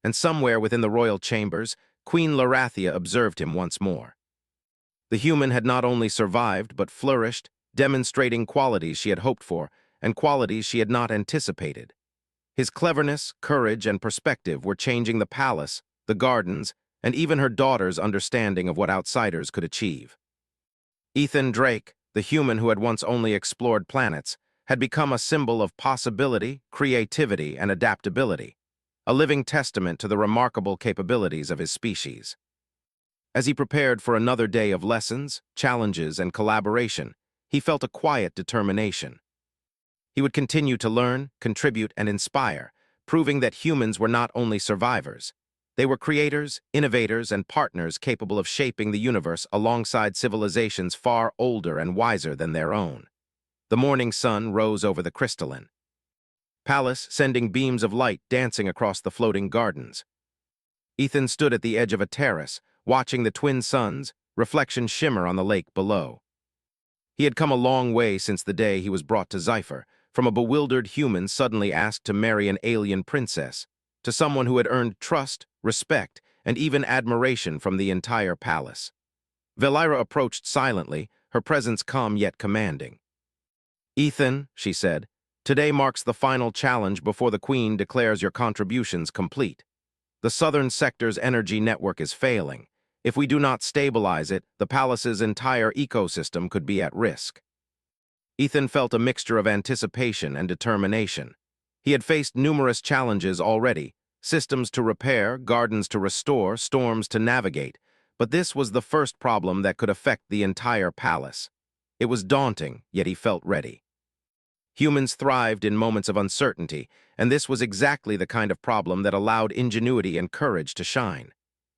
A: And somewhere within the royal chambers, Queen Larathia observed him once more. The human had not only survived but flourished, demonstrating qualities she had hoped for and qualities she had not anticipated. His cleverness, courage, and perspective were changing the palace, the gardens, and even her daughter's understanding of what outsiders could achieve. Ethan Drake, the human who had once only explored planets, had become a symbol of possibility, creativity, and adaptability, a living testament to the remarkable capabilities of his species. As he prepared for another day of lessons, challenges, and collaboration, he felt a quiet determination. He would continue to learn, contribute, and inspire, proving that humans were not only survivors. They were creators, innovators, and partners capable of shaping the universe alongside civilizations far older and wiser than their own. The morning sun rose over the crystalline palace, sending beams of light dancing across the floating gardens. Ethan stood at the edge of a terrace, watching the twin suns' reflections shimmer on the lake below. He had come a long way since the day he was brought to Scifi, from a bewildered human suddenly asked to marry an alien princess, to someone who had earned trust, respect, and even admiration from the entire palace. Valira approached silently, her presence calm yet commanding. "Ethan," she said, "today marks the final challenge before the Queen declares your contributions complete. The southern sector's energy network is failing. If we do not stabilize it, the palace's entire ecosystem could be at risk." Ethan felt a mixture of anticipation and determination. He had faced numerous challenges already, systems to repair, gardens to restore, storms to navigate, but this was the first problem that could affect the entire palace. It was daunting, yet he felt ready. Humans thrived in moments of uncertainty, and this was exactly the kind of problem that allowed ingenuity and courage to shine.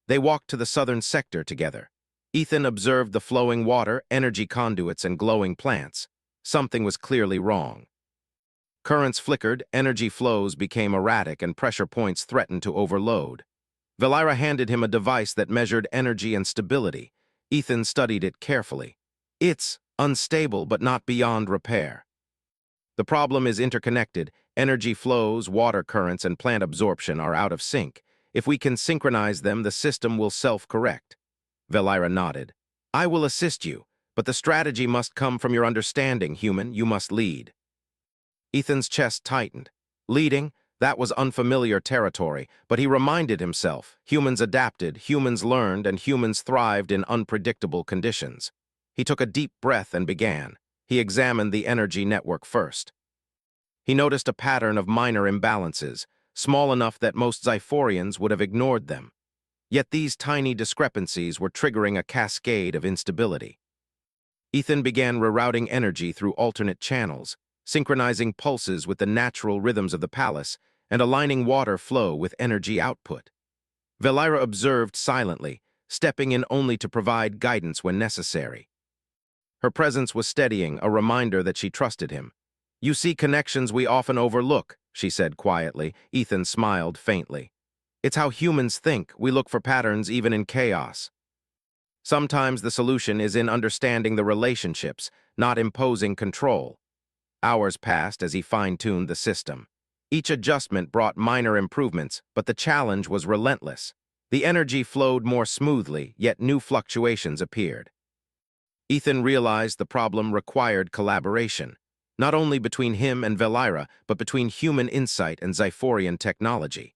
A: They walked to the southern sector together. Ethan observed the flowing water, energy conduits, and glowing plants. Something was clearly wrong. Currents flickered, energy flows became erratic, and pressure points threatened to overload. Valira handed him a device that measured energy and stability. Ethan studied it carefully. "It's unstable but not beyond repair. The problem is interconnected. Energy flows, water currents, and plant absorption are out of sync. If we can synchronize them, the system will self-correct." Valira nodded. "I will assist you, but the strategy must come from your understanding, human. You must lead." Ethan's chest tightened. Leading? That was unfamiliar territory, but he reminded himself, humans adapted, humans learned, and humans thrived in unpredictable conditions. He took a deep breath and began. He examined the energy network first. He noticed a pattern of minor imbalances, small enough that most Xiphorians would have ignored them. Yet these tiny discrepancies were triggering a cascade of instability. Ethan began rerouting energy through alternate channels, synchronizing pulses with the natural rhythms of the palace and aligning water flow with energy output. Valira observed silently, stepping in only to provide guidance when necessary. Her presence was steadying, a reminder that she trusted him. "You see connections we often overlook," she said quietly. Ethan smiled faintly. "It's how humans think. We look for patterns even in chaos. Sometimes the solution is in understanding the relationships, not imposing control." Hours passed as he fine-tuned the system. Each adjustment brought minor improvements, but the challenge was relentless. The energy flowed more smoothly, yet new fluctuations appeared. Ethan realized the problem required collaboration, not only between him and Valira, but between human insight and Xiphorian technology.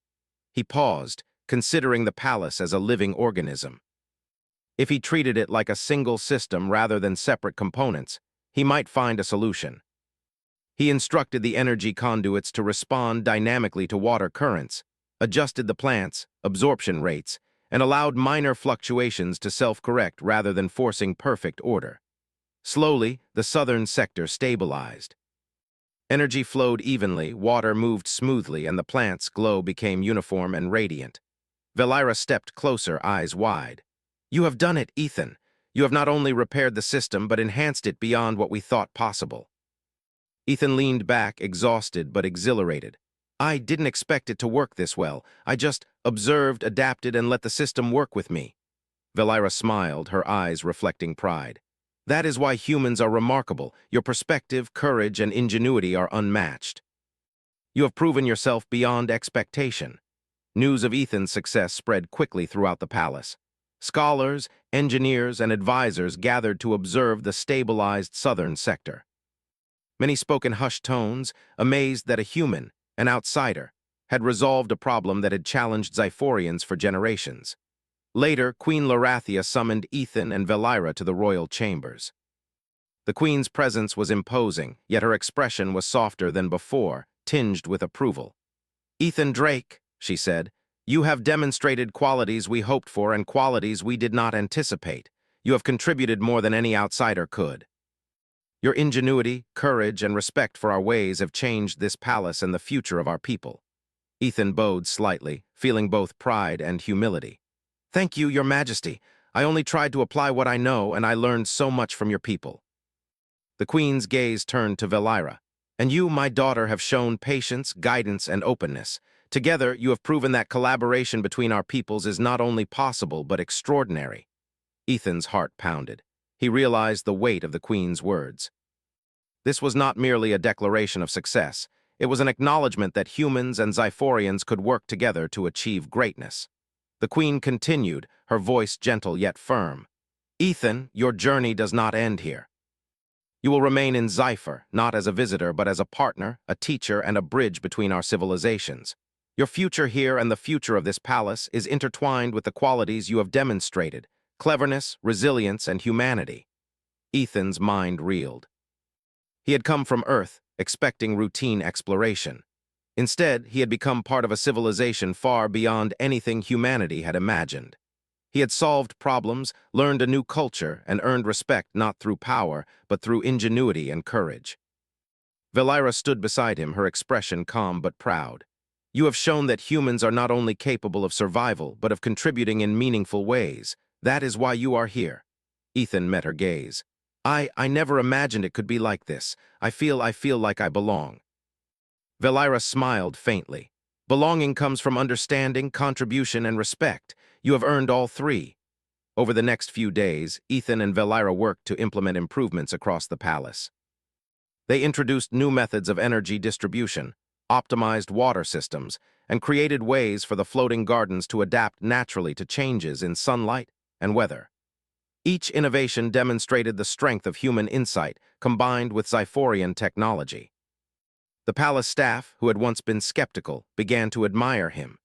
A: He paused, considering the palace as a living organism. If he treated it like a single system rather than separate components, he might find a solution. He instructed the energy conduits to respond dynamically to water currents, adjusted the plant's absorption rates, and allowed minor fluctuations to self-correct rather than forcing perfect order. Slowly, the southern sector stabilized. Energy flowed evenly, water moved smoothly, and the plant's glow became uniform and radiant. Valira stepped closer, eyes wide. "You have done it, Ethan. You have not only repaired the system, but enhanced it beyond what we thought possible." Ethan leaned back, exhausted but exhilarated. "I didn't expect it to work this well. I just observed, adapted, and let the system work with me." Valira smiled, her eyes reflecting pride. "That is why humans are remarkable. Your perspective, courage, and ingenuity are unmatched. You have proven yourself beyond expectation." News of Ethan's success spread quickly throughout the palace. Scholars, engineers, and advisors gathered to observe the stabilized southern sector. Many spoke in hushed tones, amazed that a human, an outsider, had resolved a problem that had challenged Xiphorians for generations. Later, Queen Larathia summoned Ethan and Valira to the royal chambers. The queen's presence was imposing, yet her expression was softer than before, tinged with approval. "Ethan Drake," she said, "you have demonstrated qualities we hoped for and qualities we did not anticipate. You have contributed more than any outsider could. Your ingenuity, courage, and respect for our ways have changed this palace and the future of our people." Ethan bowed slightly, feeling both pride and humility. "Thank you, Your Majesty. I only tried to apply what I know, and I learned so much from your people." The queen's gaze turned to Valira. "And you, my daughter, have shown patience, guidance, and openness. Together, you have proven that collaboration between our peoples is not only possible, but extraordinary." Ethan's heart pounded. He realized the weight of the queen's words. This was not merely a declaration of success. It was an acknowledgement that humans and Xiphorians could work together to achieve greatness. The queen continued, her voice gentle yet firm. "Ethan, your journey does not end here. You will remain in Scifi, not as a visitor, but as a partner, a teacher, and a bridge between our civilizations. Your future here and the future of this palace is intertwined with the qualities you have demonstrated: cleverness, resilience, and humanity." Ethan's mind reeled. He had come from Earth, expecting routine exploration. Instead, he had become part of a civilization far beyond anything humanity had imagined. He had solved problems, learned a new culture, and earned respect not through power, but through ingenuity and courage. Valira stood beside him, her expression calm but proud. "You have shown that humans are not only capable of survival, but of contributing in meaningful ways. That is why you are here." Ethan met her gaze. I never imagined it could be like this. I feel like I belong." Valira smiled faintly. "Belonging comes from understanding, contribution, and respect. You have earned all three." Over the next few days, Ethan and Valira worked to implement improvements across the palace. They introduced new methods of energy distribution, optimized water systems, and created ways for the floating gardens to adapt naturally to changes in sunlight and weather. Each innovation demonstrated the strength of human insight combined with Xiphorian technology. The palace staff, who had once been skeptical, began to admire him.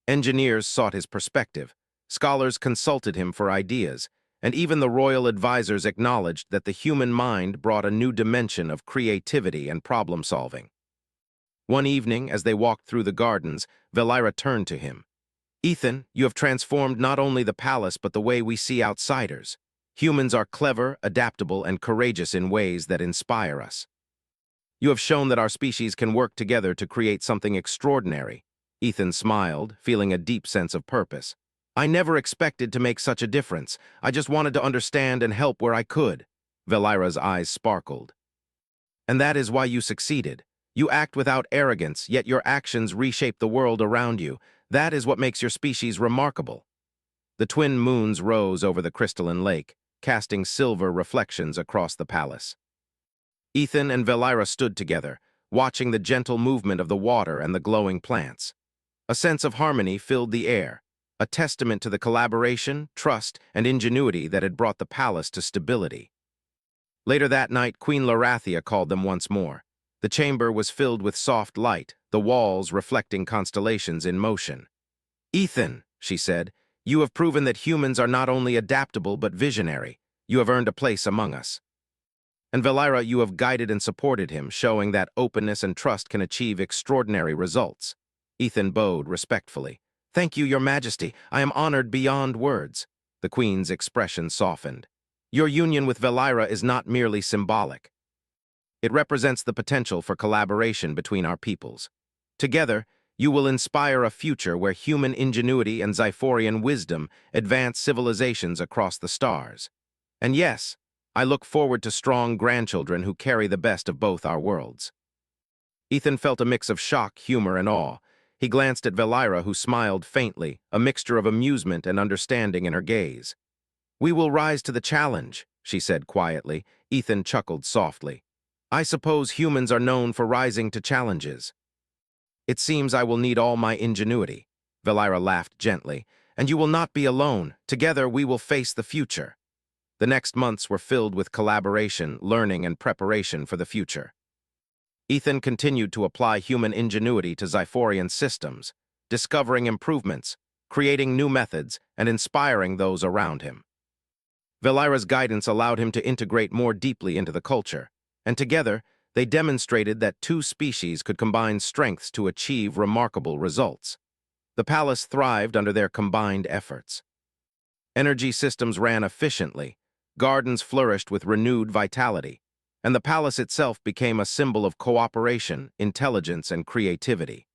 A: Engineers sought his perspective, scholars consulted him for ideas, and even the royal advisors acknowledged that the human mind brought a new dimension of creativity and problem-solving. One evening, as they walked through the gardens, Valira turned to him. "Ethan, you have transformed not only the palace but the way we see outsiders. Humans are clever, adaptable, and courageous in ways that inspire us. You have shown that our species can work together to create something extraordinary." Ethan smiled, feeling a deep sense of purpose. "I never expected to make such a difference. I just wanted to understand and help where I could." Valira's eyes sparkled. "And that is why you succeeded. You act without arrogance, yet your actions reshape the world around you. That is what makes your species remarkable." The twin moons rose over the crystalline lake, casting silver reflections across the palace. Ethan and Valira stood together, watching the gentle movement of the water and the glowing plants. A sense of harmony filled the air, a testament to the collaboration, trust, and ingenuity that had brought the palace to stability. Later that night, Queen Larathia called them once more. The chamber was filled with soft light, the walls reflecting constellations in motion. "Ethan," she said, You have proven that humans are not only adaptable but visionary. You have earned a place among us. And Valira, you have guided and supported him, showing that openness and trust can achieve extraordinary results. Ethan bowed respectfully. Thank you, Your Majesty. I am honored beyond words. The Queen's expression softened. Your union with Valira is not merely symbolic. It represents the potential for collaboration between our peoples. Together, you will inspire a future where human ingenuity and Xiphorian wisdom advance civilizations across the stars. And yes, I look forward to strong grandchildren who carry the best of both our worlds. Ethan felt a mix of shock, humor, and awe. He glanced at Valira, who smiled faintly, a mixture of amusement and understanding in her gaze. We will rise to the challenge, she said quietly. Ethan chuckled softly. I suppose humans are known for rising to challenges. It seems I will need all my ingenuity. Valira laughed gently. And you will not be alone. Together we will face the future. The next months were filled with collaboration, learning, and preparation for the future. Ethan continued to apply human ingenuity to Xiphorian systems, discovering improvements, creating new methods, and inspiring those around him. Valira's guidance allowed him to integrate more deeply into the culture, and together, they demonstrated that two species could combine strengths to achieve remarkable results. The palace thrived under their combined efforts. Energy systems ran efficiently, gardens flourished with renewed vitality, and the palace itself became a symbol of cooperation, intelligence, and creativity.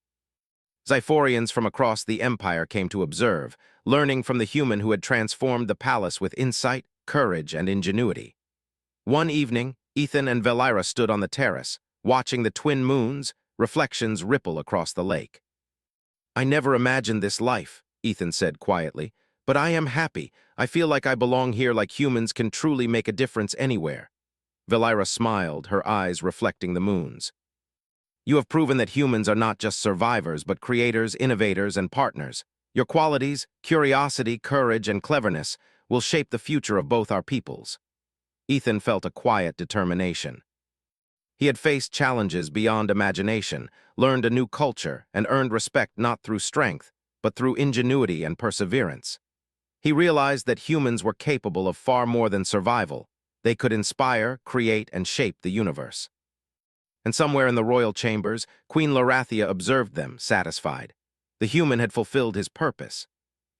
A: Xiphorians from across the empire came to observe, learning from the human who had transformed the palace with insight, courage, and ingenuity. One evening, Ethan and Valira stood on the terrace, watching the twin moons, reflections ripple across the lake. I never imagined this life, Ethan said quietly, but I am happy. I feel like I belong here, like humans can truly make a difference anywhere. Valira smiled, her eyes reflecting the moons. You have proven that humans are not just survivors, but creators, innovators, and partners. Your qualities, curiosity, courage, and cleverness will shape the future of both our peoples. Ethan felt a quiet determination. He had faced challenges beyond imagination, learned a new culture, and earned respect not through strength, but through ingenuity and perseverance. He realized that humans were capable of far more than survival. They could inspire, create, and shape the universe. And somewhere in the royal chambers, Queen Larathia observed them, satisfied. The human had fulfilled his purpose.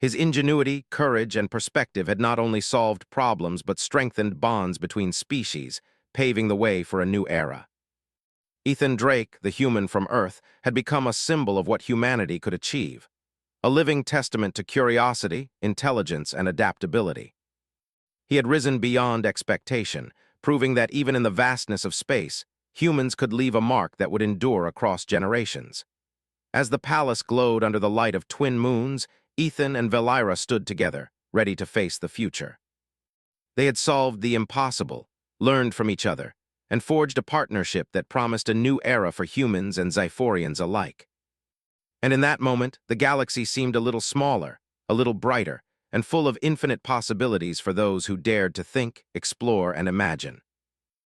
A: His ingenuity, courage, and perspective had not only solved problems but strengthened bonds between species, paving the way for a new era. Ethan Drake, the human from Earth, had become a symbol of what humanity could achieve, a living testament to curiosity, intelligence, and adaptability. He had risen beyond expectation, proving that even in the vastness of space, humans could leave a mark that would endure across generations. As the palace glowed under the light of twin moons, Ethan and Valira stood together, ready to face the future. They had solved the impossible, learned from each other, and forged a partnership that promised a new era for humans and Xiphorians alike. And in that moment, the galaxy seemed a little smaller, a little brighter, and full of infinite possibilities for those who dared to think, explore, and imagine.